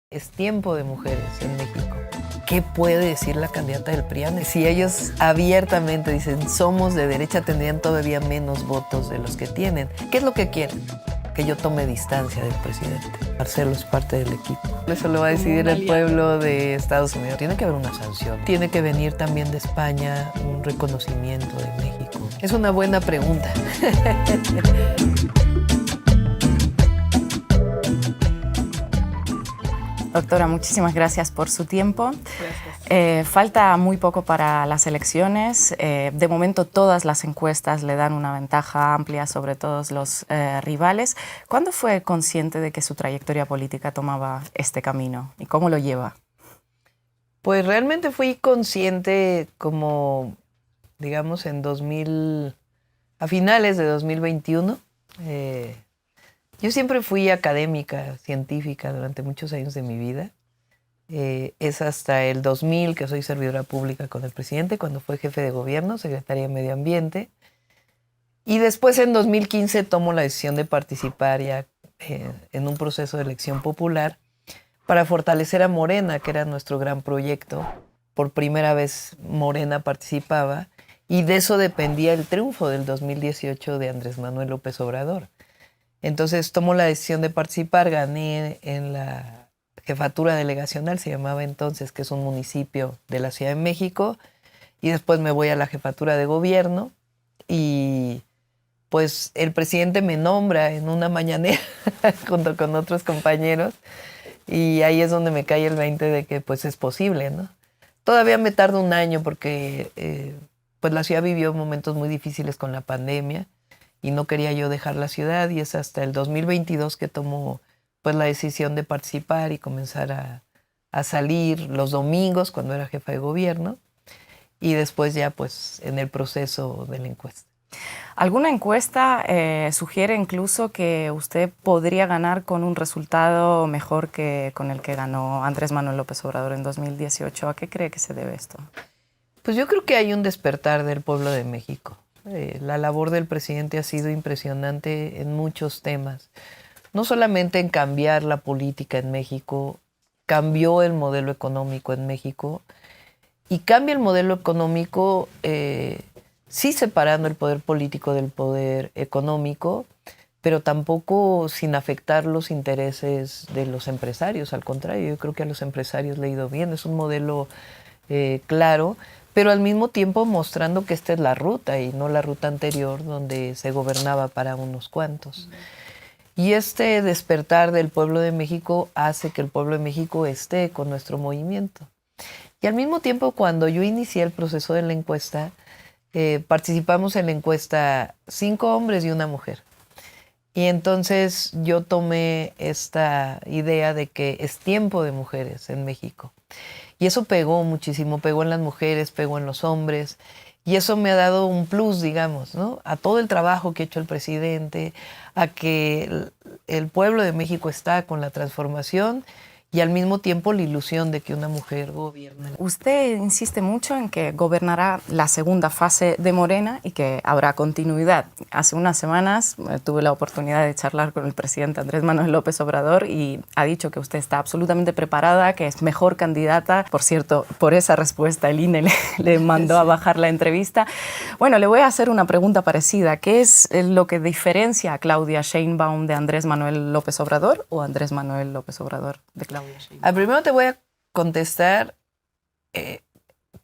Es tiempo de mujeres en México. ¿Qué puede decir la candidata del PRIAN? Si ellos abiertamente dicen somos de derecha, tendrían todavía menos votos de los que tienen. ¿Qué es lo que quieren? Que yo tome distancia del presidente. Marcelo es parte del equipo. Eso lo va a decidir el pueblo de Estados Unidos. Tiene que haber una sanción. Tiene que venir también de España un reconocimiento de México. Es una buena pregunta. Doctora, muchísimas gracias por su tiempo. Gracias. Falta muy poco para las elecciones. De momento todas las encuestas le dan una ventaja amplia sobre todos los rivales. ¿Cuándo fue consciente de que su trayectoria política tomaba este camino y cómo lo lleva? Pues realmente fui consciente como, digamos, a finales de 2021. Yo siempre fui académica, científica durante muchos años de mi vida. Es hasta el 2000 que soy servidora pública con el presidente, cuando fue jefe de gobierno, secretaria de Medio Ambiente. Y después en 2015 tomo la decisión de participar ya en un proceso de elección popular para fortalecer a Morena, que era nuestro gran proyecto. Por primera vez Morena participaba y de eso dependía el triunfo del 2018 de Andrés Manuel López Obrador. Entonces tomo la decisión de participar, gané en la jefatura delegacional, se llamaba entonces, que es un municipio de la Ciudad de México, y después me voy a la jefatura de gobierno y pues el presidente me nombra en una mañanera junto con otros compañeros y ahí es donde me cae el 20 de que pues es posible, ¿no? Todavía me tarda un año porque pues la ciudad vivió momentos muy difíciles con la pandemia y no quería yo dejar la ciudad y es hasta el 2022 que tomo pues la decisión de participar y comenzar a salir los domingos cuando era jefa de gobierno y después ya pues en el proceso de la encuesta. ¿Alguna encuesta sugiere incluso que usted podría ganar con un resultado mejor que con el que ganó Andrés Manuel López Obrador en 2018? ¿A qué cree que se debe esto? Pues yo creo que hay un despertar del pueblo de México. La labor del presidente ha sido impresionante en muchos temas. No solamente en cambiar la política en México, cambió el modelo económico en México y cambia el modelo económico sí separando el poder político del poder económico, pero tampoco sin afectar los intereses de los empresarios. Al contrario, yo creo que a los empresarios le ha ido bien. Es un modelo claro, pero al mismo tiempo mostrando que esta es la ruta y no la ruta anterior donde se gobernaba para unos cuantos. Y este despertar del pueblo de México hace que el pueblo de México esté con nuestro movimiento. Y al mismo tiempo, cuando yo inicié el proceso de la encuesta, participamos en la encuesta 5 hombres y una mujer. Y entonces yo tomé esta idea de que es tiempo de mujeres en México. Y eso pegó muchísimo, pegó en las mujeres, pegó en los hombres. Y eso me ha dado un plus, digamos, ¿no? A todo el trabajo que ha hecho el presidente, a que el pueblo de México está con la transformación y al mismo tiempo la ilusión de que una mujer gobierne. Usted insiste mucho en que gobernará la segunda fase de Morena y que habrá continuidad. Hace unas semanas tuve la oportunidad de charlar con el presidente Andrés Manuel López Obrador y ha dicho que usted está absolutamente preparada, que es mejor candidata. Por cierto, por esa respuesta el INE le mandó a bajar la entrevista. Bueno, le voy a hacer una pregunta parecida. ¿Qué es lo que diferencia a Claudia Sheinbaum de Andrés Manuel López Obrador o Andrés Manuel López Obrador de Claudia Sheinbaum? Primero te voy a contestar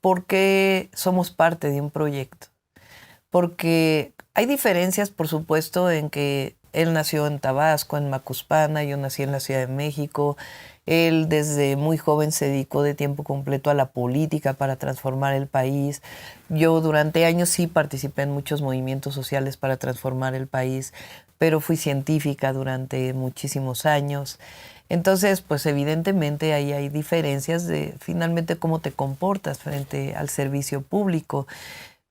por qué somos parte de un proyecto. Porque hay diferencias, por supuesto, en que él nació en Tabasco, en Macuspana, yo nací en la Ciudad de México. Él desde muy joven se dedicó de tiempo completo a la política para transformar el país. Yo durante años sí participé en muchos movimientos sociales para transformar el país, pero fui científica durante muchísimos años. Entonces, pues evidentemente ahí hay diferencias de finalmente cómo te comportas frente al servicio público,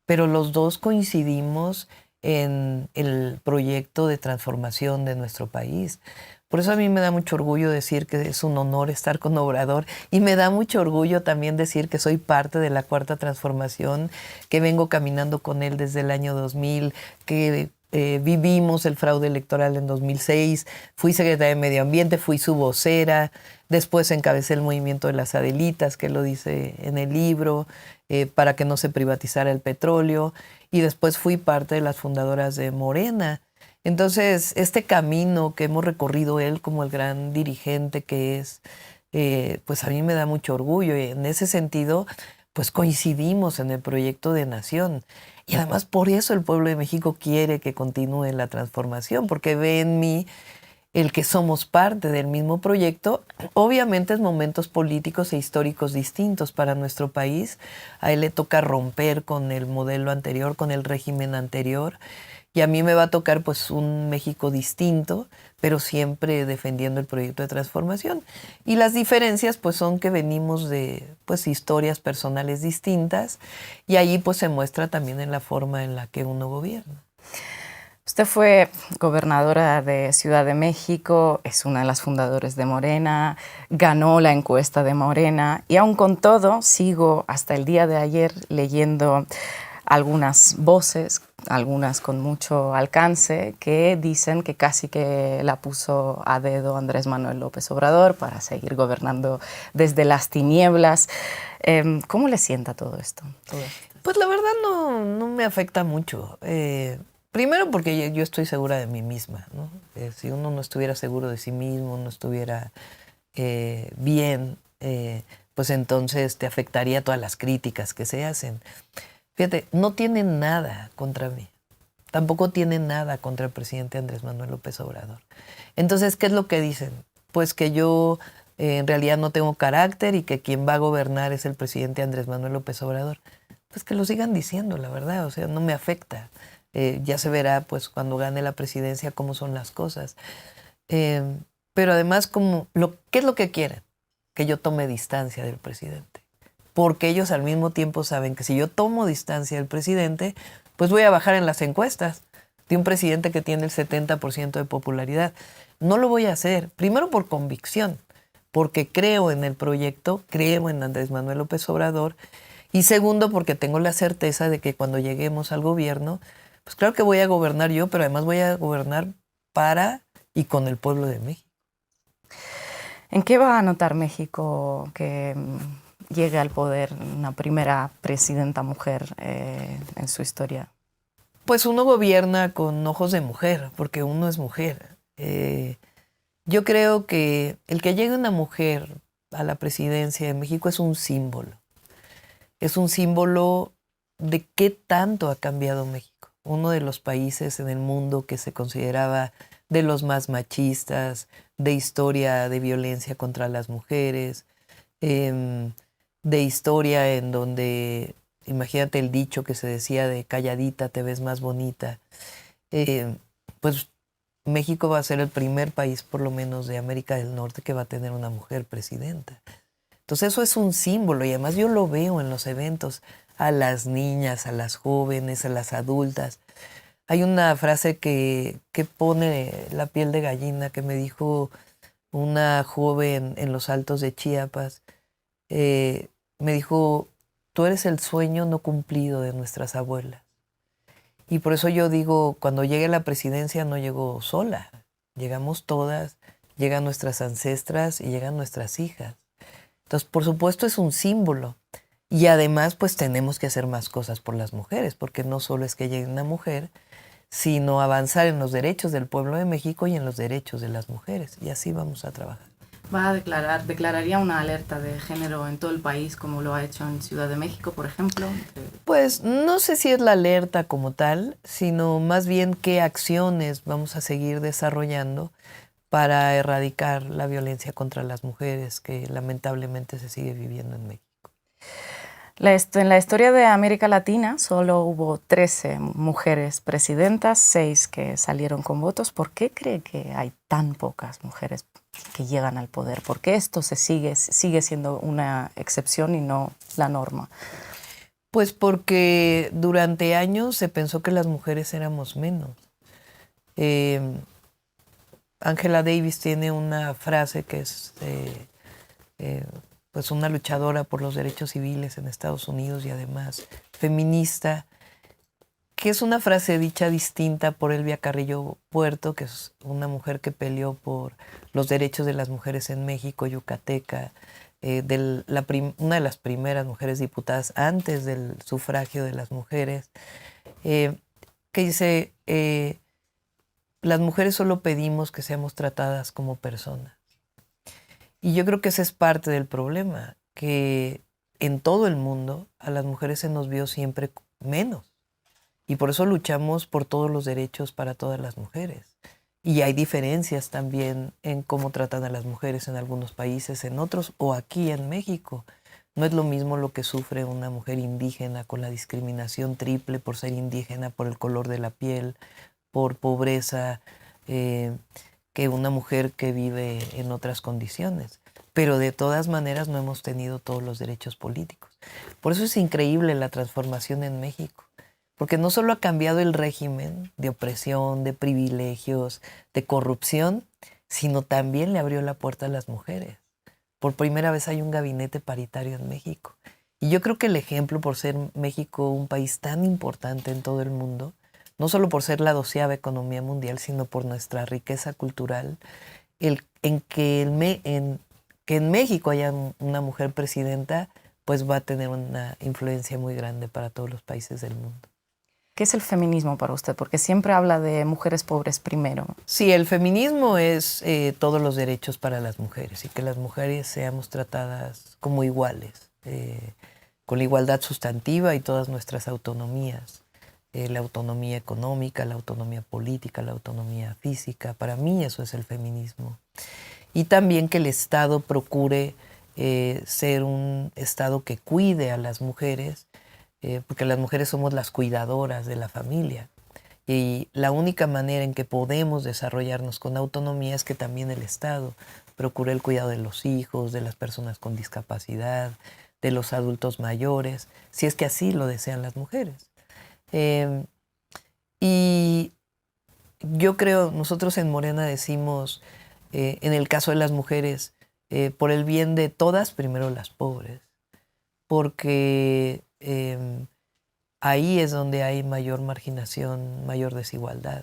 pero los dos coincidimos en el proyecto de transformación de nuestro país. Por eso a mí me da mucho orgullo decir que es un honor estar con Obrador y me da mucho orgullo también decir que soy parte de la Cuarta Transformación, que vengo caminando con él desde el año 2000, que vivimos el fraude electoral en 2006, fui secretaria de Medio Ambiente, fui su vocera, después encabecé el movimiento de las Adelitas, que lo dice en el libro, para que no se privatizara el petróleo, y después fui parte de las fundadoras de Morena. Entonces, este camino que hemos recorrido él como el gran dirigente que es, pues a mí me da mucho orgullo, y en ese sentido, pues coincidimos en el proyecto de nación. Y además por eso el pueblo de México quiere que continúe la transformación, porque ve en mí el que somos parte del mismo proyecto. Obviamente en momentos políticos e históricos distintos para nuestro país. A él le toca romper con el modelo anterior, con el régimen anterior. Y a mí me va a tocar pues un México distinto, pero siempre defendiendo el proyecto de transformación. Y las diferencias pues son que venimos de pues historias personales distintas, y ahí pues se muestra también en la forma en la que uno gobierna. Usted fue gobernadora de Ciudad de México, es una de las fundadoras de Morena, ganó la encuesta de Morena y aún con todo sigo hasta el día de ayer leyendo algunas voces, algunas con mucho alcance, que dicen que casi que la puso a dedo Andrés Manuel López Obrador para seguir gobernando desde las tinieblas. ¿Cómo le sienta todo esto? Pues la verdad no me afecta mucho. Primero porque yo estoy segura de mí misma, ¿no? Si uno no estuviera seguro de sí mismo, no estuviera bien, pues entonces te afectaría todas las críticas que se hacen. Fíjate, no tienen nada contra mí. Tampoco tienen nada contra el presidente Andrés Manuel López Obrador. Entonces, ¿qué es lo que dicen? Pues que yo en realidad no tengo carácter y que quien va a gobernar es el presidente Andrés Manuel López Obrador. Pues que lo sigan diciendo, la verdad. O sea, no me afecta. Ya se verá, pues, cuando gane la presidencia cómo son las cosas. Pero además, ¿qué es lo que quieren? Que yo tome distancia del presidente. Porque ellos al mismo tiempo saben que si yo tomo distancia del presidente, pues voy a bajar en las encuestas de un presidente que tiene el 70% de popularidad. No lo voy a hacer, primero por convicción, porque creo en el proyecto, creo en Andrés Manuel López Obrador, y segundo porque tengo la certeza de que cuando lleguemos al gobierno, pues claro que voy a gobernar yo, pero además voy a gobernar para y con el pueblo de México. ¿En qué va a notar México que llegue al poder una primera presidenta mujer en su historia? Pues uno gobierna con ojos de mujer, porque uno es mujer. Yo creo que el que llegue una mujer a la presidencia de México es un símbolo. Es un símbolo de qué tanto ha cambiado México. Uno de los países en el mundo que se consideraba de los más machistas, de historia de violencia contra las mujeres, de historia en donde, imagínate el dicho que se decía de calladita te ves más bonita, pues México va a ser el primer país, por lo menos de América del Norte, que va a tener una mujer presidenta. Entonces eso es un símbolo, y además yo lo veo en los eventos, a las niñas, a las jóvenes, a las adultas. Hay una frase que pone la piel de gallina que me dijo una joven en los Altos de Chiapas. Me dijo, tú eres el sueño no cumplido de nuestras abuelas. Y por eso yo digo, cuando llegue la presidencia no llego sola, llegamos todas, llegan nuestras ancestras y llegan nuestras hijas. Entonces, por supuesto, es un símbolo. Y además, pues tenemos que hacer más cosas por las mujeres, porque no solo es que llegue una mujer, sino avanzar en los derechos del pueblo de México y en los derechos de las mujeres. Y así vamos a trabajar. ¿Declararía una alerta de género en todo el país como lo ha hecho en Ciudad de México, por ejemplo? Pues no sé si es la alerta como tal, sino más bien qué acciones vamos a seguir desarrollando para erradicar la violencia contra las mujeres que lamentablemente se sigue viviendo en México. En la historia de América Latina solo hubo 13 mujeres presidentas, 6 que salieron con votos. ¿Por qué cree que hay tan pocas mujeres que llegan al poder? ¿Por qué esto sigue siendo una excepción y no la norma? Pues porque durante años se pensó que las mujeres éramos menos. Angela Davis tiene una frase que es pues una luchadora por los derechos civiles en Estados Unidos y además feminista, que es una frase dicha distinta por Elvia Carrillo Puerto, que es una mujer que peleó por los derechos de las mujeres en México, yucateca, una de las primeras mujeres diputadas antes del sufragio de las mujeres, que dice, las mujeres solo pedimos que seamos tratadas como personas. Y yo creo que ese es parte del problema, que en todo el mundo a las mujeres se nos vio siempre menos. Y por eso luchamos por todos los derechos para todas las mujeres. Y hay diferencias también en cómo tratan a las mujeres en algunos países, en otros, o aquí en México. No es lo mismo lo que sufre una mujer indígena con la discriminación triple por ser indígena, por el color de la piel, por pobreza, que una mujer que vive en otras condiciones. Pero de todas maneras no hemos tenido todos los derechos políticos. Por eso es increíble la transformación en México. Porque no solo ha cambiado el régimen de opresión, de privilegios, de corrupción, sino también le abrió la puerta a las mujeres. Por primera vez hay un gabinete paritario en México. Y yo creo que el ejemplo, por ser México un país tan importante en todo el mundo, no solo por ser la 12ª economía mundial, sino por nuestra riqueza cultural, que en México haya una mujer presidenta, pues va a tener una influencia muy grande para todos los países del mundo. ¿Qué es el feminismo para usted? Porque siempre habla de mujeres pobres primero. Sí, el feminismo es todos los derechos para las mujeres y que las mujeres seamos tratadas como iguales, con la igualdad sustantiva y todas nuestras autonomías, la autonomía económica, la autonomía política, la autonomía física. Para mí eso es el feminismo. Y también que el Estado procure ser un Estado que cuide a las mujeres, porque las mujeres somos las cuidadoras de la familia. Y la única manera en que podemos desarrollarnos con autonomía es que también el Estado procure el cuidado de los hijos, de las personas con discapacidad, de los adultos mayores, si es que así lo desean las mujeres. Y yo creo, nosotros en Morena decimos, en el caso de las mujeres, por el bien de todas, primero las pobres, porque ahí es donde hay mayor marginación, mayor desigualdad.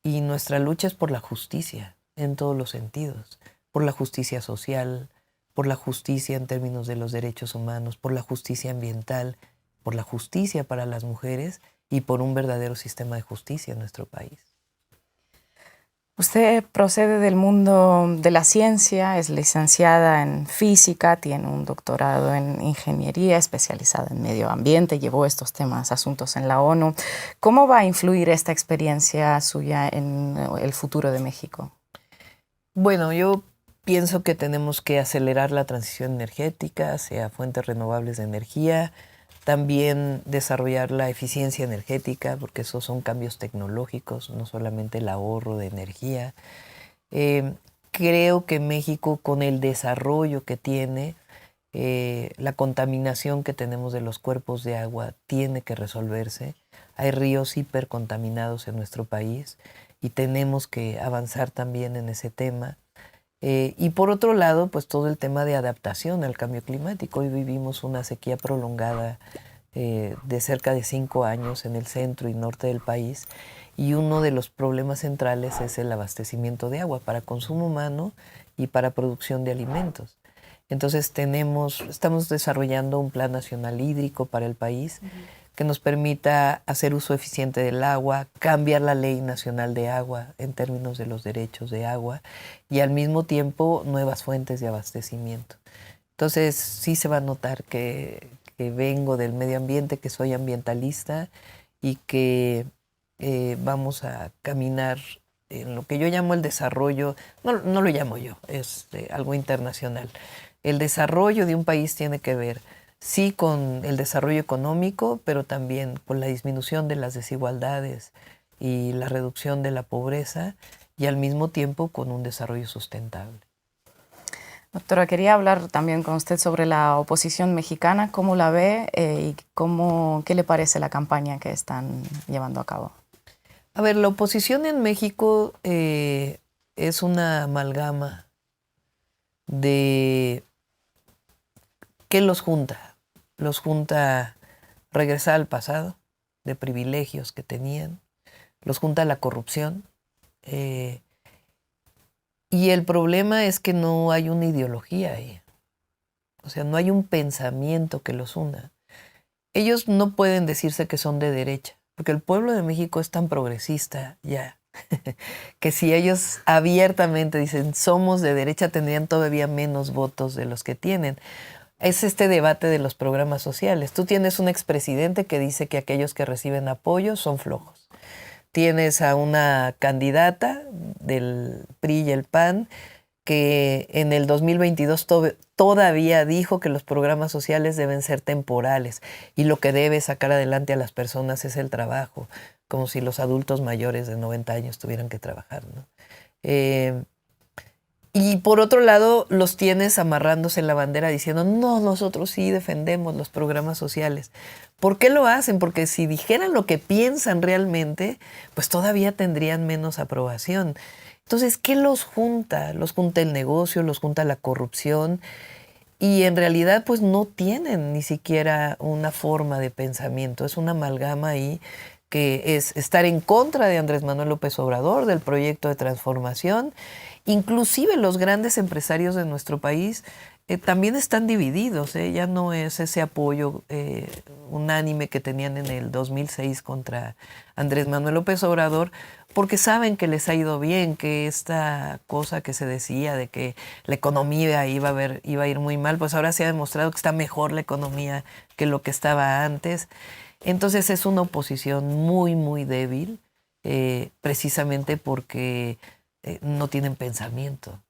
Y nuestra lucha es por la justicia, en todos los sentidos. Por la justicia social, por la justicia en términos de los derechos humanos, por la justicia ambiental, por la justicia para las mujeres y por un verdadero sistema de justicia en nuestro país. Usted procede del mundo de la ciencia, es licenciada en física, tiene un doctorado en ingeniería, especializada en medio ambiente, llevó estos temas, asuntos en la ONU. ¿Cómo va a influir esta experiencia suya en el futuro de México? Bueno, yo pienso que tenemos que acelerar la transición energética hacia fuentes renovables de energía, también desarrollar la eficiencia energética, porque esos son cambios tecnológicos, no solamente el ahorro de energía. Creo que México, con el desarrollo que tiene, la contaminación que tenemos de los cuerpos de agua tiene que resolverse. Hay ríos hipercontaminados en nuestro país y tenemos que avanzar también en ese tema. Y por otro lado, pues todo el tema de adaptación al cambio climático. Hoy vivimos una sequía prolongada de cerca de 5 años en el centro y norte del país, y uno de los problemas centrales es el abastecimiento de agua para consumo humano y para producción de alimentos. Entonces estamos desarrollando un plan nacional hídrico para el país que nos permita hacer uso eficiente del agua, cambiar la ley nacional de agua en términos de los derechos de agua y al mismo tiempo nuevas fuentes de abastecimiento. Entonces sí se va a notar que vengo del medio ambiente, que soy ambientalista y que vamos a caminar en lo que yo llamo el desarrollo, no lo llamo yo, es algo internacional. El desarrollo de un país tiene que ver, sí, con el desarrollo económico, pero también con la disminución de las desigualdades y la reducción de la pobreza, y al mismo tiempo con un desarrollo sustentable. Doctora, quería hablar también con usted sobre la oposición mexicana, cómo la ve y qué le parece la campaña que están llevando a cabo. A ver, la oposición en México es una amalgama de ¿qué los junta? Los junta regresar al pasado, de privilegios que tenían, los junta la corrupción. Y el problema es que no hay una ideología ahí. O sea, no hay un pensamiento que los una. Ellos no pueden decirse que son de derecha, porque el pueblo de México es tan progresista ya, que si ellos abiertamente dicen somos de derecha, tendrían todavía menos votos de los que tienen. Es este debate de los programas sociales. Tú tienes un expresidente que dice que aquellos que reciben apoyo son flojos. Tienes a una candidata del PRI y el PAN que en el 2022 todavía dijo que los programas sociales deben ser temporales y lo que debe sacar adelante a las personas es el trabajo, como si los adultos mayores de 90 años tuvieran que trabajar, ¿no? Y por otro lado, los tienes amarrándose en la bandera diciendo, no, nosotros sí defendemos los programas sociales. ¿Por qué lo hacen? Porque si dijeran lo que piensan realmente, pues todavía tendrían menos aprobación. Entonces, ¿qué los junta? Los junta el negocio, los junta la corrupción y en realidad pues no tienen ni siquiera una forma de pensamiento. Es una amalgama ahí que es estar en contra de Andrés Manuel López Obrador, del proyecto de transformación. Inclusive los grandes empresarios de nuestro país también están divididos. Ya no es ese apoyo unánime que tenían en el 2006 contra Andrés Manuel López Obrador, porque saben que les ha ido bien, que esta cosa que se decía de que la economía iba a ir muy mal, pues ahora se ha demostrado que está mejor la economía que lo que estaba antes. Entonces es una oposición muy, muy débil, precisamente porque no tienen pensamiento.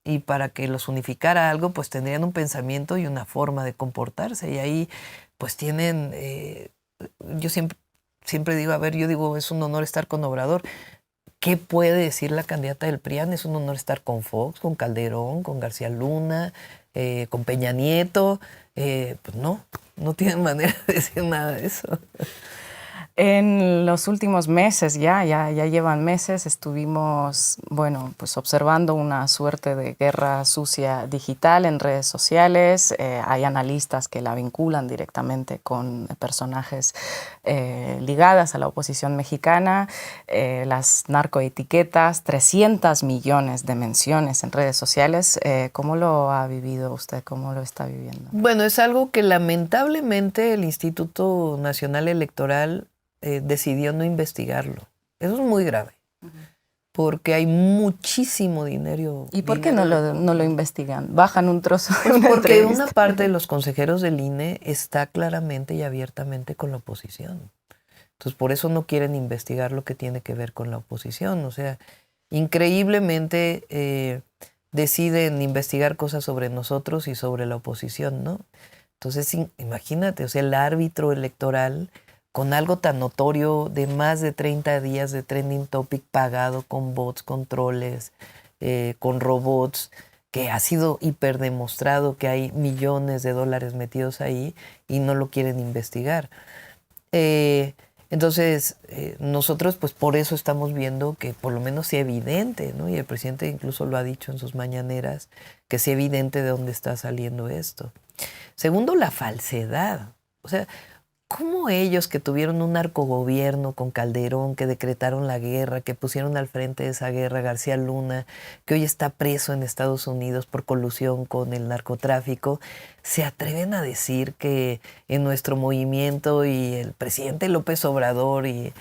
Y para que los unificara algo, pues tendrían un pensamiento y una forma de comportarse. Y ahí, pues tienen, yo siempre digo, a ver, yo digo, es un honor estar con Obrador. ¿Qué puede decir la candidata del PRIAN? Es un honor estar con Fox, con Calderón, con García Luna, con Peña Nieto. Pues no tienen manera de decir nada de eso. En los últimos meses, ya llevan meses, estuvimos, bueno, pues observando una suerte de guerra sucia digital en redes sociales. Hay analistas que la vinculan directamente con personajes ligadas a la oposición mexicana. Las narcoetiquetas, 300 millones de menciones en redes sociales. ¿Cómo lo ha vivido usted? ¿Cómo lo está viviendo? Bueno, es algo que lamentablemente el Instituto Nacional Electoral decidió no investigarlo. Eso es muy grave, porque hay muchísimo dinero. ¿Y por qué no lo investigan? ¿Bajan un trozo de una porque entrevista? una parte de los consejeros del INE está claramente y abiertamente con la oposición. Entonces, por eso no quieren investigar lo que tiene que ver con la oposición. O sea, increíblemente deciden investigar cosas sobre nosotros y sobre la oposición, ¿no? Entonces, imagínate, o sea, el árbitro electoral con algo tan notorio de más de 30 días de trending topic pagado con bots, con troles, con robots, que ha sido hiperdemostrado que hay millones de dólares metidos ahí y no lo quieren investigar. Entonces, nosotros pues por eso estamos viendo que por lo menos sea evidente, ¿no? Y el presidente incluso lo ha dicho en sus mañaneras, que sea evidente de dónde está saliendo esto. Segundo, la falsedad. O sea, ¿cómo ellos que tuvieron un narcogobierno con Calderón, que decretaron la guerra, que pusieron al frente de esa guerra García Luna, que hoy está preso en Estados Unidos por colusión con el narcotráfico, se atreven a decir que en nuestro movimiento y el presidente López Obrador y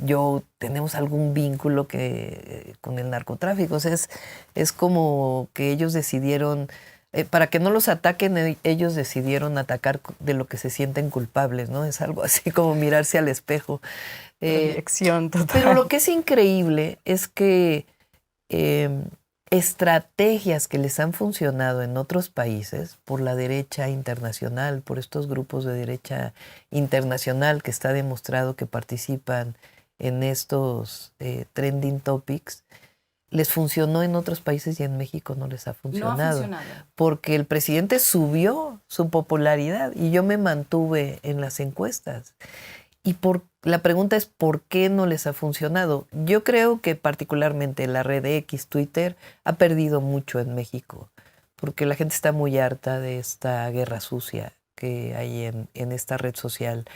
yo tenemos algún vínculo con el narcotráfico? O sea, es como que ellos decidieron... para que no los ataquen, ellos decidieron atacar de lo que se sienten culpables, ¿no? Es algo así como mirarse al espejo. Proyección total. Pero lo que es increíble es que estrategias que les han funcionado en otros países, por la derecha internacional, por estos grupos de derecha internacional que está demostrado que participan en estos trending topics, les funcionó en otros países y en México no les ha funcionado. No ha funcionado. Porque el presidente subió su popularidad y yo me mantuve en las encuestas. Y la pregunta es, ¿por qué no les ha funcionado? Yo creo que particularmente la red X, Twitter, ha perdido mucho en México, porque la gente está muy harta de esta guerra sucia que hay en esta red social.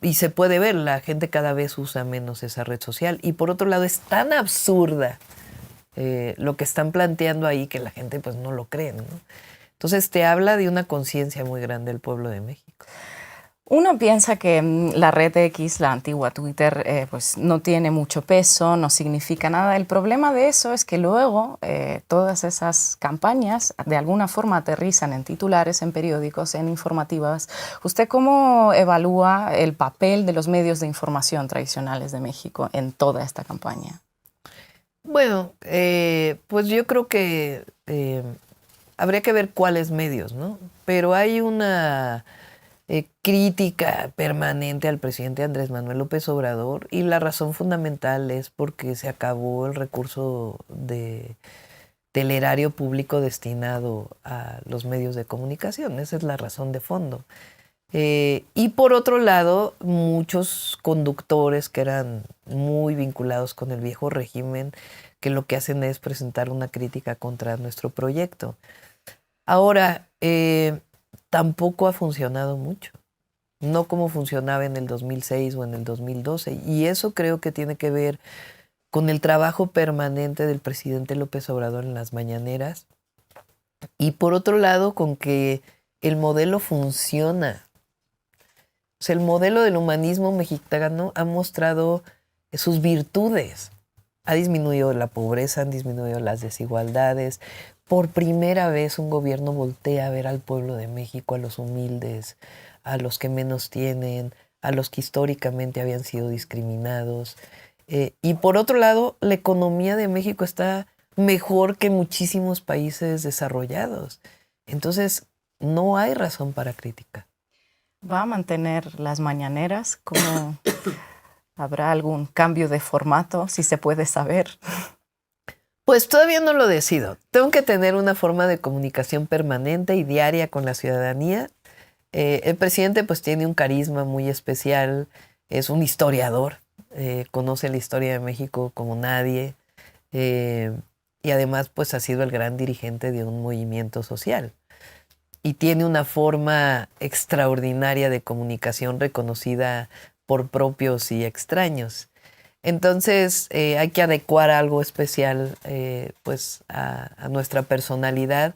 Y se puede ver, la gente cada vez usa menos esa red social. Y por otro lado, es tan absurda lo que están planteando ahí que la gente pues no lo cree, ¿no? Entonces te habla de una conciencia muy grande del pueblo de México. Uno piensa que la red X, la antigua Twitter, pues no tiene mucho peso, no significa nada. El problema de eso es que luego todas esas campañas de alguna forma aterrizan en titulares, en periódicos, en informativas. ¿Usted cómo evalúa el papel de los medios de información tradicionales de México en toda esta campaña? Bueno, pues yo creo que habría que ver cuáles medios, ¿no? Pero hay una crítica permanente al presidente Andrés Manuel López Obrador y la razón fundamental es porque se acabó el recurso del erario público destinado a los medios de comunicación. Esa es la razón de fondo. Y por otro lado, muchos conductores que eran muy vinculados con el viejo régimen, que lo que hacen es presentar una crítica contra nuestro proyecto. Ahora, tampoco ha funcionado mucho, no como funcionaba en el 2006 o en el 2012. Y eso creo que tiene que ver con el trabajo permanente del presidente López Obrador en las mañaneras. Y por otro lado, con que el modelo funciona. O sea, el modelo del humanismo mexicano ha mostrado sus virtudes. Ha disminuido la pobreza, han disminuido las desigualdades. Por primera vez un gobierno voltea a ver al pueblo de México, a los humildes, a los que menos tienen, a los que históricamente habían sido discriminados. Y por otro lado, la economía de México está mejor que muchísimos países desarrollados. Entonces, no hay razón para crítica. ¿Va a mantener las mañaneras? ¿Cómo habrá algún cambio de formato, si se puede saber? Pues todavía no lo decido. Tengo que tener una forma de comunicación permanente y diaria con la ciudadanía. El presidente pues tiene un carisma muy especial, es un historiador, conoce la historia de México como nadie y además pues ha sido el gran dirigente de un movimiento social y tiene una forma extraordinaria de comunicación reconocida por propios y extraños. Entonces hay que adecuar algo especial pues a nuestra personalidad,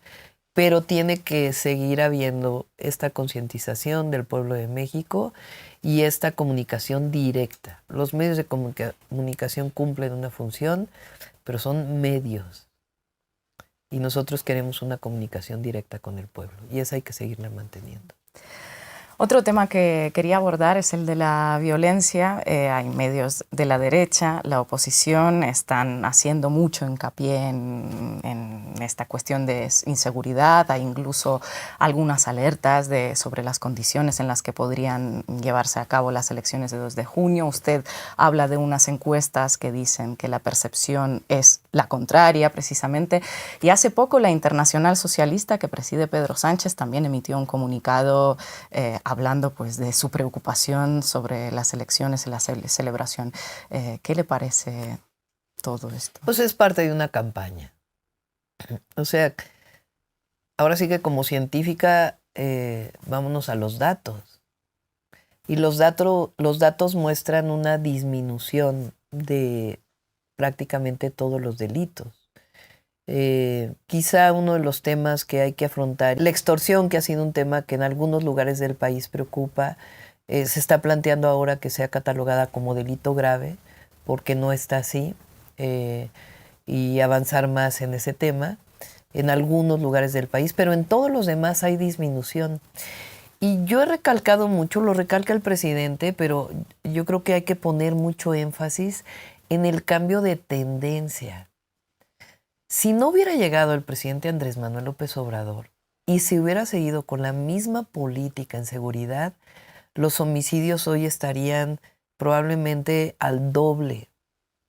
pero tiene que seguir habiendo esta concientización del pueblo de México y esta comunicación directa. Los medios de comunicación cumplen una función, pero son medios. Y nosotros queremos una comunicación directa con el pueblo y esa hay que seguirla manteniendo. Otro tema que quería abordar es el de la violencia. Hay medios de la derecha, la oposición, están haciendo mucho hincapié en esta cuestión de inseguridad. Hay incluso algunas alertas sobre las condiciones en las que podrían llevarse a cabo las elecciones de 2 de junio. Usted habla de unas encuestas que dicen que la percepción es la contraria, precisamente. Y hace poco la Internacional Socialista, que preside Pedro Sánchez, también emitió un comunicado hablando pues de su preocupación sobre las elecciones y la celebración. ¿Qué le parece todo esto? Pues es parte de una campaña. O sea, ahora sí que como científica vámonos a los datos. Y los datos muestran una disminución de prácticamente todos los delitos. Quizá uno de los temas que hay que afrontar, la extorsión, que ha sido un tema que en algunos lugares del país preocupa, se está planteando ahora que sea catalogada como delito grave, porque no está así, y avanzar más en ese tema, en algunos lugares del país, pero en todos los demás hay disminución. Y yo he recalcado mucho, lo recalca el presidente, pero yo creo que hay que poner mucho énfasis en el cambio de tendencia. Si no hubiera llegado el presidente Andrés Manuel López Obrador y se hubiera seguido con la misma política en seguridad, los homicidios hoy estarían probablemente al doble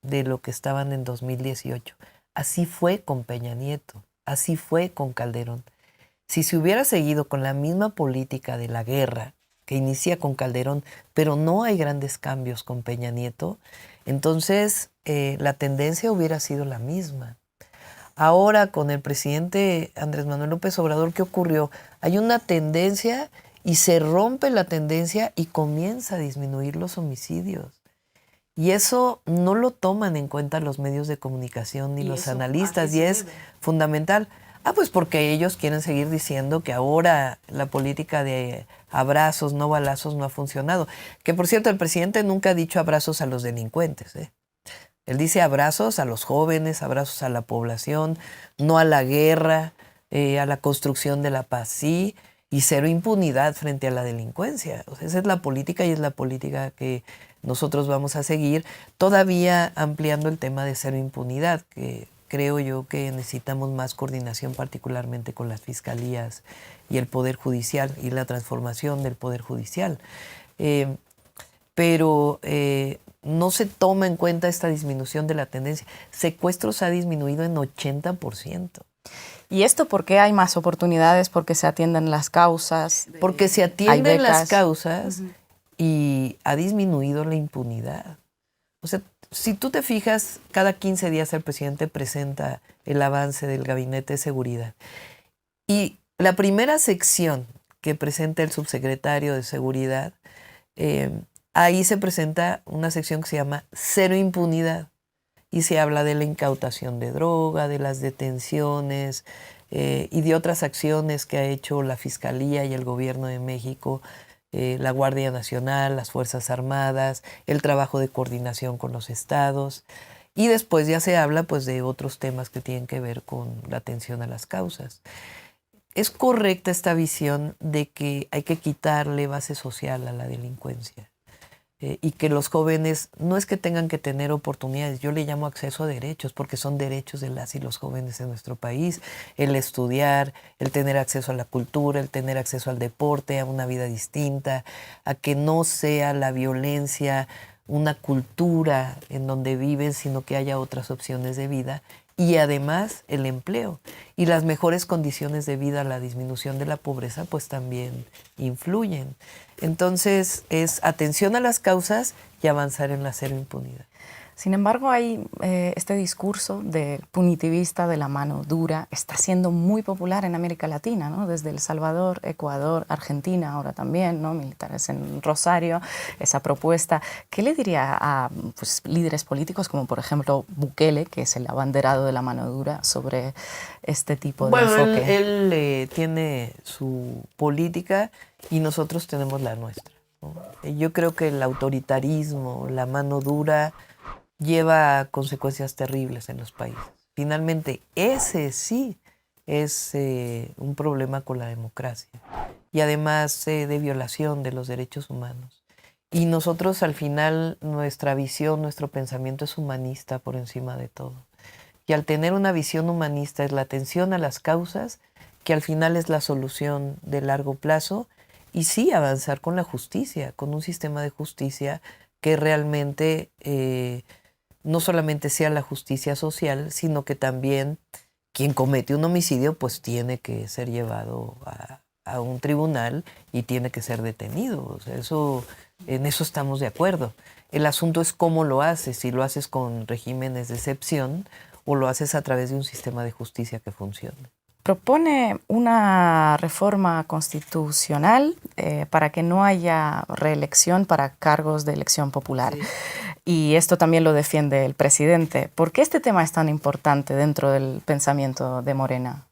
de lo que estaban en 2018. Así fue con Peña Nieto, así fue con Calderón. Si se hubiera seguido con la misma política de la guerra que inicia con Calderón, pero no hay grandes cambios con Peña Nieto, entonces la tendencia hubiera sido la misma. Ahora con el presidente Andrés Manuel López Obrador, ¿qué ocurrió? Hay una tendencia y se rompe la tendencia y comienza a disminuir los homicidios. Y eso no lo toman en cuenta los medios de comunicación ni los analistas, y es fundamental. Pues porque ellos quieren seguir diciendo que ahora la política de abrazos, no balazos, no ha funcionado. Que, por cierto, el presidente nunca ha dicho abrazos a los delincuentes, ¿eh? Él dice abrazos a los jóvenes, abrazos a la población, no a la guerra, a la construcción de la paz, sí, y cero impunidad frente a la delincuencia. O sea, esa es la política y es la política que nosotros vamos a seguir, todavía ampliando el tema de cero impunidad, que creo yo que necesitamos más coordinación, particularmente con las fiscalías y el Poder Judicial y la transformación del Poder Judicial. Pero no se toma en cuenta esta disminución de la tendencia. Secuestros ha disminuido en 80%. ¿Y esto por qué hay más oportunidades? ¿Porque se atienden las causas? Porque se atienden las causas y ha disminuido la impunidad. O sea, si tú te fijas, cada 15 días el presidente presenta el avance del Gabinete de Seguridad. Y la primera sección que presenta el subsecretario de Seguridad, ahí se presenta una sección que se llama Cero Impunidad. Y se habla de la incautación de droga, de las detenciones y de otras acciones que ha hecho la Fiscalía y el Gobierno de México, la Guardia Nacional, las Fuerzas Armadas, el trabajo de coordinación con los estados. Y después ya se habla pues, de otros temas que tienen que ver con la atención a las causas. Es correcta esta visión de que hay que quitarle base social a la delincuencia. Y que los jóvenes no es que tengan que tener oportunidades, yo le llamo acceso a derechos, porque son derechos de las y los jóvenes en nuestro país, el estudiar, el tener acceso a la cultura, el tener acceso al deporte, a una vida distinta, a que no sea la violencia una cultura en donde viven, sino que haya otras opciones de vida. Y además el empleo y las mejores condiciones de vida, la disminución de la pobreza, pues también influyen. Entonces es atención a las causas y avanzar en la cero impunidad. Sin embargo, hay este discurso de punitivista de la mano dura, está siendo muy popular en América Latina, ¿no? Desde El Salvador, Ecuador, Argentina ahora también, ¿no? Militares en Rosario, esa propuesta. ¿Qué le diría a pues, líderes políticos como por ejemplo Bukele, que es el abanderado de la mano dura, sobre este tipo de enfoque? Bueno, él tiene su política y nosotros tenemos la nuestra, ¿no? Yo creo que el autoritarismo, la mano dura, lleva consecuencias terribles en los países. Finalmente, ese sí es un problema con la democracia y además de violación de los derechos humanos. Y nosotros al final, nuestra visión, nuestro pensamiento es humanista por encima de todo. Y al tener una visión humanista es la atención a las causas, que al final es la solución de largo plazo, y sí avanzar con la justicia, con un sistema de justicia que realmente no solamente sea la justicia social, sino que también quien comete un homicidio pues tiene que ser llevado a un tribunal y tiene que ser detenido. O sea, en eso estamos de acuerdo. El asunto es cómo lo haces, si lo haces con regímenes de excepción o lo haces a través de un sistema de justicia que funcione. Propone una reforma constitucional para que no haya reelección para cargos de elección popular. Sí. Y esto también lo defiende el presidente. ¿Por qué este tema es tan importante dentro del pensamiento de Morena?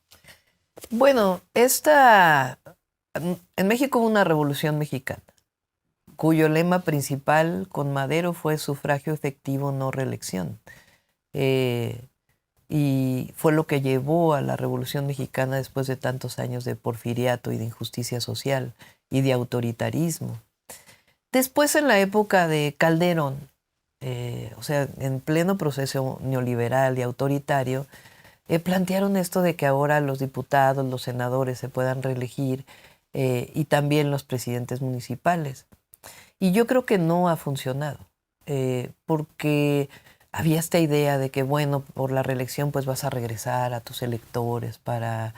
Bueno, en México hubo una revolución mexicana, cuyo lema principal con Madero fue sufragio efectivo, no reelección. Y fue lo que llevó a la Revolución Mexicana después de tantos años de porfiriato y de injusticia social y de autoritarismo. Después, en la época de Calderón, o sea, en pleno proceso neoliberal y autoritario, plantearon esto de que ahora los diputados, los senadores se puedan reelegir y también los presidentes municipales. Y yo creo que no ha funcionado, porque había esta idea de que, bueno, por la reelección pues vas a regresar a tus electores para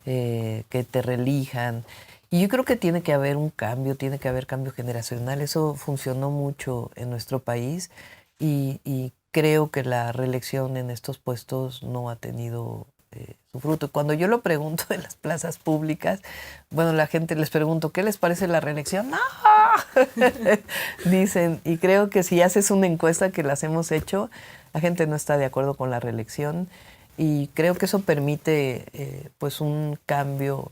que te reelijan. Y yo creo que tiene que haber un cambio, tiene que haber cambio generacional. Eso funcionó mucho en nuestro país y creo que la reelección en estos puestos no ha tenido su fruto. Cuando yo lo pregunto en las plazas públicas, bueno, la gente les pregunto, ¿qué les parece la reelección? ¡No! Dicen, y creo que si haces una encuesta que las hemos hecho, la gente no está de acuerdo con la reelección y creo que eso permite pues un cambio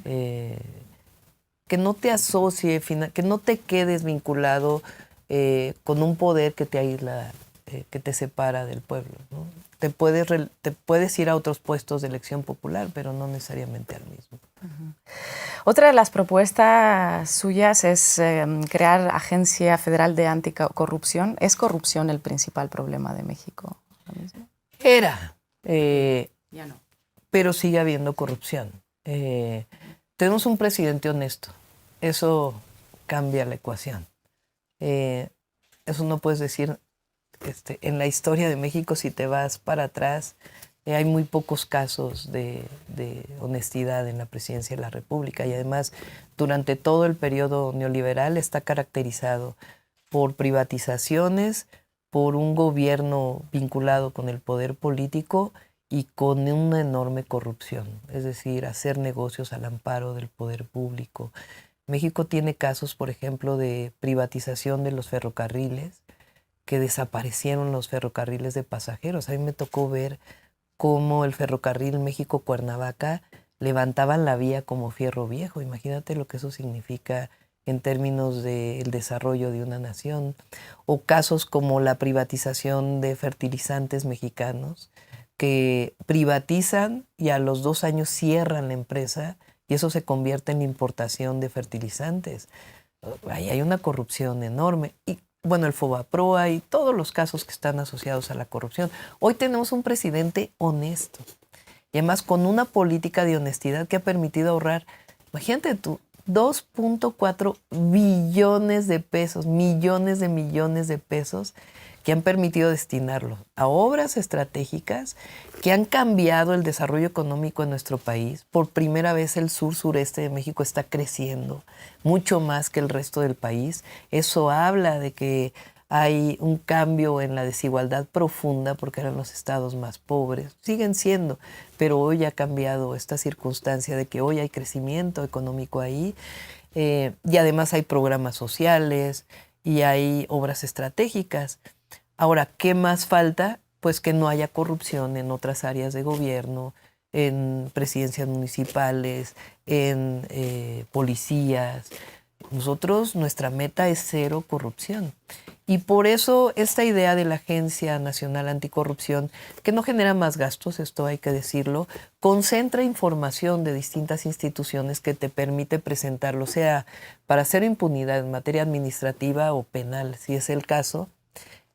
que no te asocie, que no te quedes vinculado con un poder que te aísla, que te separa del pueblo, ¿no? Te puedes ir a otros puestos de elección popular, pero no necesariamente al mismo. Uh-huh. Otra de las propuestas suyas es crear Agencia Federal de Anticorrupción. ¿Es corrupción el principal problema de México ahora mismo? Era, ya no. Pero sigue habiendo corrupción. Tenemos un presidente honesto. Eso cambia la ecuación. Eso no puedes decir en la historia de México, si te vas para atrás, hay muy pocos casos de honestidad en la presidencia de la República y además durante todo el periodo neoliberal está caracterizado por privatizaciones, por un gobierno vinculado con el poder político y con una enorme corrupción, es decir, hacer negocios al amparo del poder público. México tiene casos, por ejemplo, de privatización de los ferrocarriles, que desaparecieron los ferrocarriles de pasajeros. A mí me tocó ver cómo el ferrocarril México-Cuernavaca levantaban la vía como fierro viejo. Imagínate lo que eso significa en términos del desarrollo de una nación. O casos como la privatización de fertilizantes mexicanos, que privatizan y a los 2 años cierran la empresa y eso se convierte en importación de fertilizantes. Ahí hay una corrupción enorme. Y bueno, el Fobaproa y todos los casos que están asociados a la corrupción. Hoy tenemos un presidente honesto y además con una política de honestidad que ha permitido ahorrar, imagínate tú, 2.4 billones de pesos, millones de pesos que han permitido destinarlo a obras estratégicas que han cambiado el desarrollo económico en nuestro país. Por primera vez el sur-sureste de México está creciendo mucho más que el resto del país. Eso habla de que hay un cambio en la desigualdad profunda porque eran los estados más pobres. Siguen siendo, pero hoy ha cambiado esta circunstancia de que hoy hay crecimiento económico ahí y además hay programas sociales y hay obras estratégicas. Ahora, ¿qué más falta? Pues que no haya corrupción en otras áreas de gobierno, en presidencias municipales, en policías. Nosotros, nuestra meta es 0 corrupción. Y por eso esta idea de la Agencia Nacional Anticorrupción, que no genera más gastos, esto hay que decirlo, concentra información de distintas instituciones que te permite presentarlo, sea para hacer impunidad en materia administrativa o penal, si es el caso.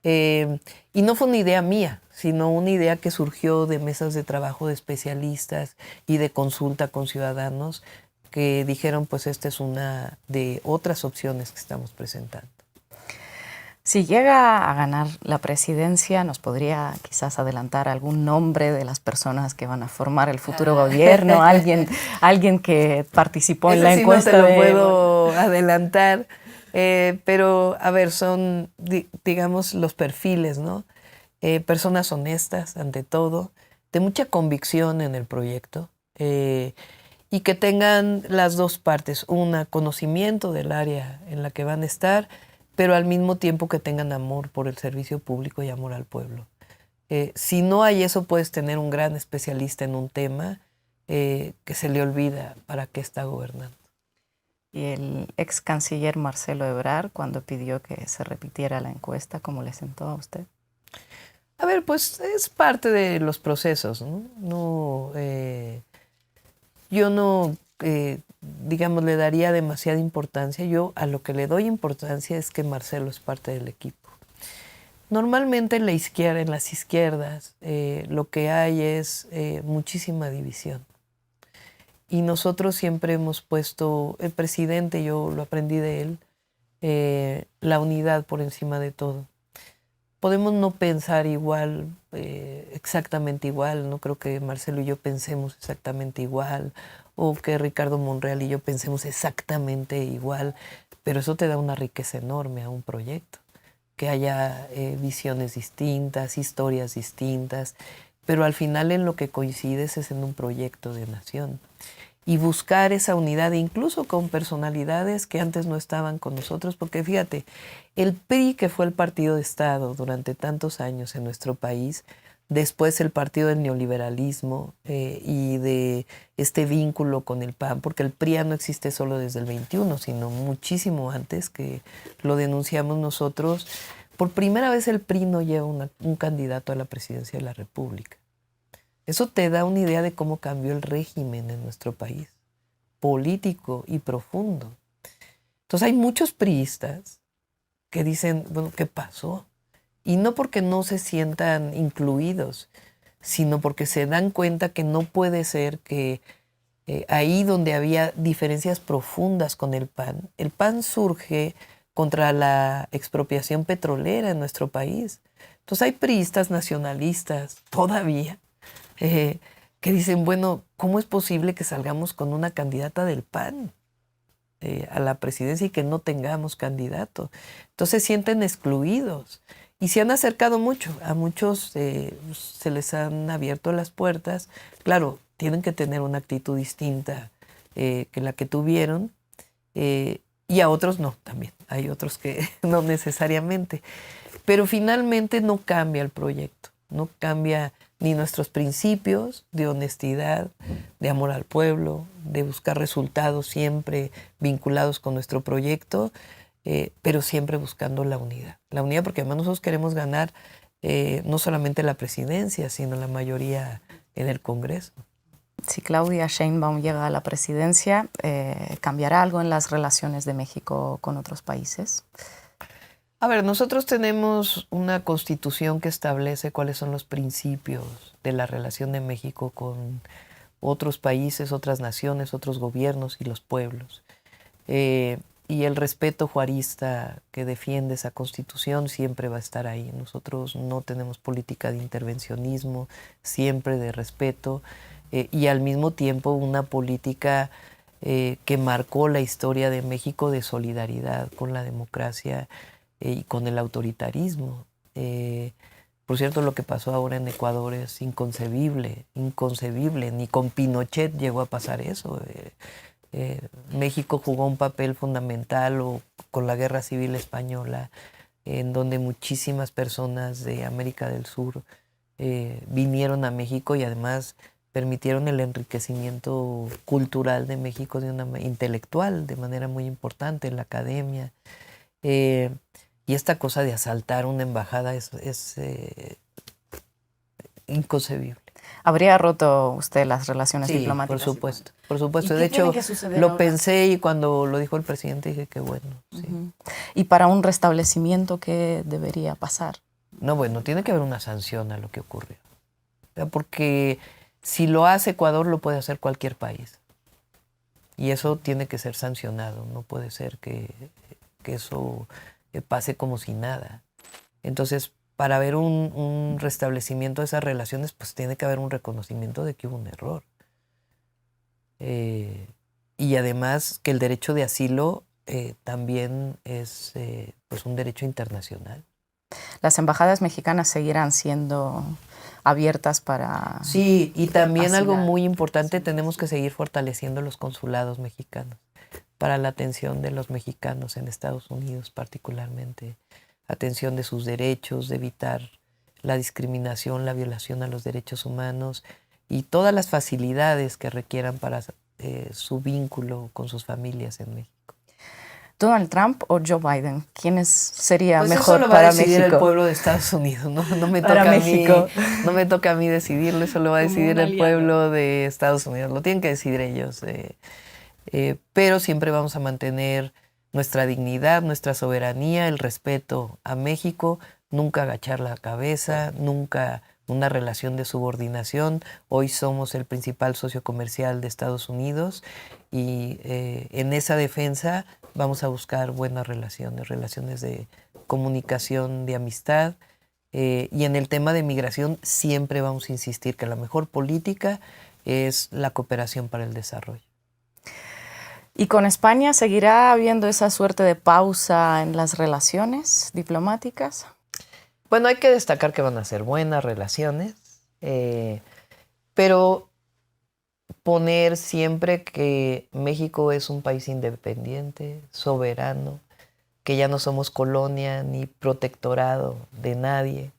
Y no fue una idea mía, sino una idea que surgió de mesas de trabajo de especialistas y de consulta con ciudadanos que dijeron, pues esta es una de otras opciones que estamos presentando. Si llega a ganar la presidencia, ¿nos podría quizás adelantar algún nombre de las personas que van a formar el futuro gobierno? ¿Alguien que participó en la encuesta? No te lo puedo adelantar. Pero, a ver, son, digamos, los perfiles, ¿no? Personas honestas, ante todo, de mucha convicción en el proyecto y que tengan las dos partes, una, conocimiento del área en la que van a estar, pero al mismo tiempo que tengan amor por el servicio público y amor al pueblo. Si no hay eso, puedes tener un gran especialista en un tema que se le olvida para qué está gobernando. Y el ex canciller Marcelo Ebrard, cuando pidió que se repitiera la encuesta, ¿cómo le sentó a usted? A ver, pues es parte de los procesos, ¿no? Yo no, digamos, le daría demasiada importancia. Yo a lo que le doy importancia es que Marcelo es parte del equipo. Normalmente en la izquierda, en las izquierdas, lo que hay es muchísima división. Y nosotros siempre hemos puesto, el presidente, yo lo aprendí de él, la unidad por encima de todo. Podemos no pensar igual, exactamente igual, no creo que Marcelo y yo pensemos exactamente igual, o que Ricardo Monreal y yo pensemos exactamente igual, pero eso te da una riqueza enorme a un proyecto, que haya visiones distintas, historias distintas, pero al final en lo que coincides es en un proyecto de nación. Y buscar esa unidad, incluso con personalidades que antes no estaban con nosotros, porque fíjate, el PRI, que fue el partido de Estado durante tantos años en nuestro país, después el partido del neoliberalismo y de este vínculo con el PAN, porque el PRI no existe solo desde el 21, sino muchísimo antes, que lo denunciamos nosotros. Por primera vez el PRI no lleva un candidato a la presidencia de la República. Eso te da una idea de cómo cambió el régimen en nuestro país, político y profundo. Entonces hay muchos priistas que dicen, bueno, ¿qué pasó? Y no porque no se sientan incluidos, sino porque se dan cuenta que no puede ser que ahí donde había diferencias profundas con el PAN surge contra la expropiación petrolera en nuestro país. Entonces hay priistas nacionalistas todavía que dicen, bueno, ¿cómo es posible que salgamos con una candidata del PAN a la presidencia y que no tengamos candidato? Entonces se sienten excluidos y se han acercado mucho. A muchos se les han abierto las puertas. Claro, tienen que tener una actitud distinta que la que tuvieron y a otros no también. Hay otros que no necesariamente. Pero finalmente no cambia el proyecto, no cambia ni nuestros principios de honestidad, de amor al pueblo, de buscar resultados siempre vinculados con nuestro proyecto, pero siempre buscando la unidad. La unidad porque además nosotros queremos ganar no solamente la presidencia, sino la mayoría en el Congreso. Si Claudia Sheinbaum llega a la presidencia, ¿cambiará algo en las relaciones de México con otros países? A ver, nosotros tenemos una constitución que establece cuáles son los principios de la relación de México con otros países, otras naciones, otros gobiernos y los pueblos. Y el respeto juarista que defiende esa constitución siempre va a estar ahí. Nosotros no tenemos política de intervencionismo, siempre de respeto y al mismo tiempo una política que marcó la historia de México de solidaridad con la democracia y con el autoritarismo. Por cierto, lo que pasó ahora en Ecuador es inconcebible, inconcebible. Ni con Pinochet llegó a pasar eso. México jugó un papel fundamental con la Guerra Civil Española, en donde muchísimas personas de América del Sur vinieron a México y además permitieron el enriquecimiento cultural de México, intelectual, de manera muy importante en la academia. Y esta cosa de asaltar una embajada es inconcebible. ¿Habría roto usted las relaciones diplomáticas? Sí, por supuesto. De hecho, lo pensé y cuando lo dijo el presidente dije que bueno. Sí. ¿Y para un restablecimiento qué debería pasar? No, bueno, tiene que haber una sanción a lo que ocurrió. Porque si lo hace Ecuador, lo puede hacer cualquier país. Y eso tiene que ser sancionado. No puede ser que eso pase como si nada. Entonces, para haber un restablecimiento de esas relaciones, pues tiene que haber un reconocimiento de que hubo un error. Y además que el derecho de asilo también es pues un derecho internacional. ¿Las embajadas mexicanas seguirán siendo abiertas para...? Sí, y también algo muy importante, tenemos que seguir fortaleciendo los consulados mexicanos para la atención de los mexicanos en Estados Unidos particularmente, atención de sus derechos, de evitar la discriminación, la violación a los derechos humanos y todas las facilidades que requieran para su vínculo con sus familias en México. ¿Donald Trump o Joe Biden? ¿Quién sería pues mejor eso lo para va a decidir México? el pueblo de Estados Unidos, no me para toca México. No me toca a mí decidirlo, eso lo va a decidir el pueblo de Estados Unidos, lo tienen que decidir ellos. Pero siempre vamos a mantener nuestra dignidad, nuestra soberanía, el respeto a México, nunca agachar la cabeza, nunca una relación de subordinación. Hoy somos el principal socio comercial de Estados Unidos y en esa defensa vamos a buscar buenas relaciones de comunicación, de amistad. Y en el tema de migración siempre vamos a insistir que la mejor política es la cooperación para el desarrollo. ¿Y con España seguirá habiendo esa suerte de pausa en las relaciones diplomáticas? Bueno, hay que destacar que van a ser buenas relaciones. Pero poner siempre que México es un país independiente, soberano, que ya no somos colonia ni protectorado de nadie.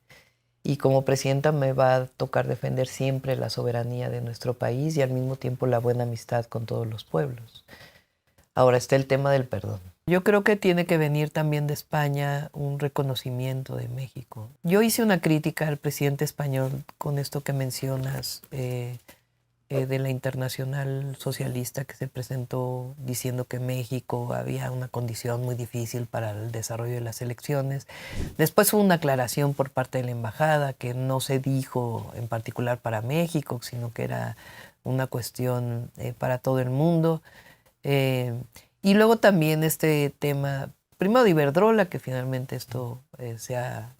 Y como presidenta me va a tocar defender siempre la soberanía de nuestro país y al mismo tiempo la buena amistad con todos los pueblos. Ahora está el tema del perdón. Yo creo que tiene que venir también de España un reconocimiento de México. Yo hice una crítica al presidente español con esto que mencionas, de la Internacional Socialista que se presentó diciendo que México había una condición muy difícil para el desarrollo de las elecciones. Después hubo una aclaración por parte de la embajada que no se dijo en particular para México, sino que era una cuestión para todo el mundo. Y luego también este tema, primero de Iberdrola, que finalmente esto se ha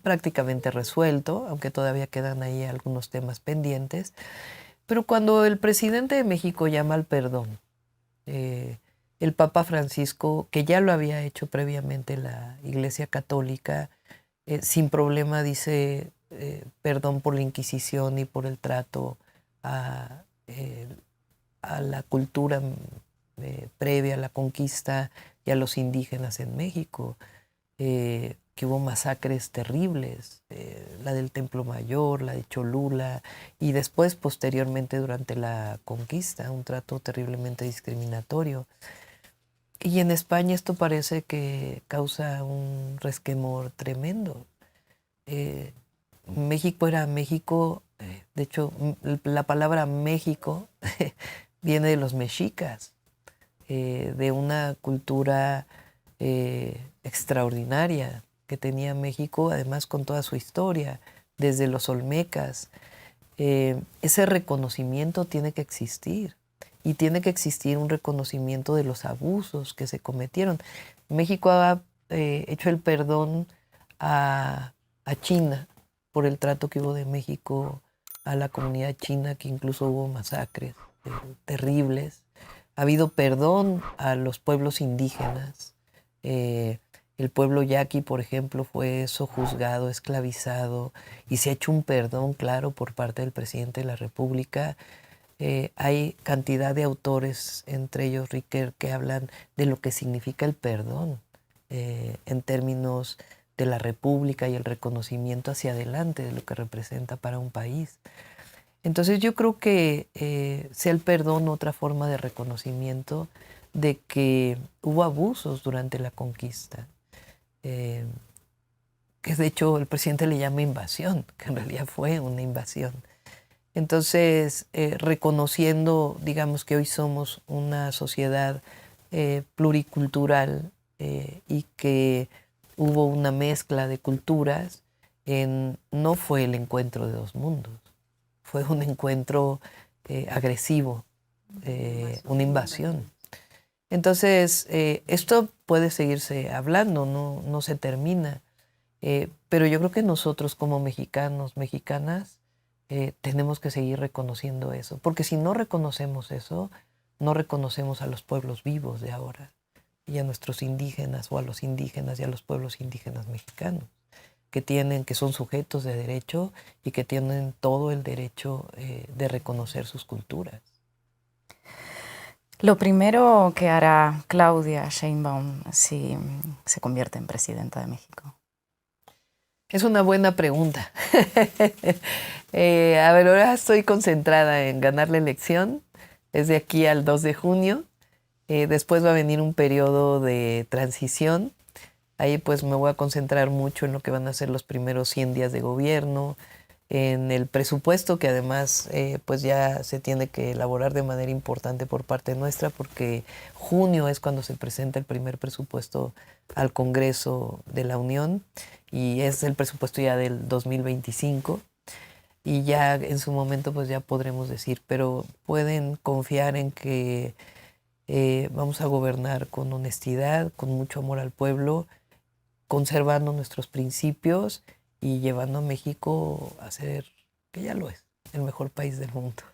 prácticamente resuelto, aunque todavía quedan ahí algunos temas pendientes. Pero cuando el presidente de México llama al perdón, el Papa Francisco, que ya lo había hecho previamente la Iglesia Católica, sin problema dice perdón por la Inquisición y por el trato a, a la cultura previa a la conquista y a los indígenas en México. Que hubo masacres terribles, la del Templo Mayor, la de Cholula, y después, posteriormente, durante la conquista, un trato terriblemente discriminatorio. Y en España esto parece que causa un resquemor tremendo. México era México, de hecho, la palabra México viene de los mexicas, de una cultura extraordinaria que tenía México, además con toda su historia, desde los olmecas. Ese reconocimiento tiene que existir y tiene que existir un reconocimiento de los abusos que se cometieron. México ha hecho el perdón a China por el trato que hubo de México a la comunidad china, que incluso hubo masacres terribles. Ha habido perdón a los pueblos indígenas. El pueblo yaqui, por ejemplo, fue sojuzgado, esclavizado, y se ha hecho un perdón claro por parte del presidente de la República. Hay cantidad de autores, entre ellos Riquer, que hablan de lo que significa el perdón en términos de la República y el reconocimiento hacia adelante de lo que representa para un país. Entonces yo creo que sea el perdón otra forma de reconocimiento de que hubo abusos durante la conquista. Que de hecho el presidente le llama invasión, que en realidad fue una invasión. Entonces, reconociendo, digamos, que hoy somos una sociedad pluricultural y que hubo una mezcla de culturas, no fue el encuentro de dos mundos, fue un encuentro agresivo, una invasión. Entonces, esto puede seguirse hablando, no se termina, pero yo creo que nosotros como mexicanos, mexicanas, tenemos que seguir reconociendo eso, porque si no reconocemos eso, no reconocemos a los pueblos vivos de ahora, y a nuestros indígenas, o a los indígenas y a los pueblos indígenas mexicanos, que son sujetos de derecho y que tienen todo el derecho de reconocer sus culturas. Lo primero que hará Claudia Sheinbaum si se convierte en presidenta de México. Es una buena pregunta. A ver, ahora estoy concentrada en ganar la elección. Es de aquí al 2 de junio. Después va a venir un periodo de transición. Ahí pues me voy a concentrar mucho en lo que van a ser los primeros 100 días de gobierno, en el presupuesto, que además pues ya se tiene que elaborar de manera importante por parte nuestra, porque junio es cuando se presenta el primer presupuesto al Congreso de la Unión, y es el presupuesto ya del 2025, y ya en su momento pues ya podremos decir, pero pueden confiar en que vamos a gobernar con honestidad, con mucho amor al pueblo, conservando nuestros principios y llevando a México a ser, que ya lo es, el mejor país del mundo.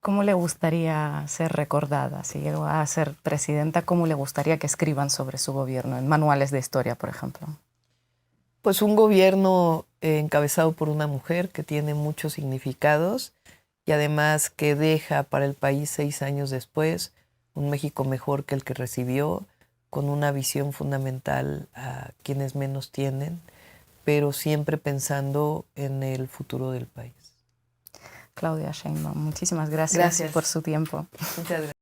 ¿Cómo le gustaría ser recordada? Si llega a ser presidenta, ¿cómo le gustaría que escriban sobre su gobierno en manuales de historia, por ejemplo? Pues un gobierno encabezado por una mujer que tiene muchos significados y además que deja para el país 6 años después un México mejor que el que recibió, con una visión fundamental a quienes menos tienen, pero siempre pensando en el futuro del país. Claudia Sheinbaum, muchísimas gracias por su tiempo. Muchas gracias.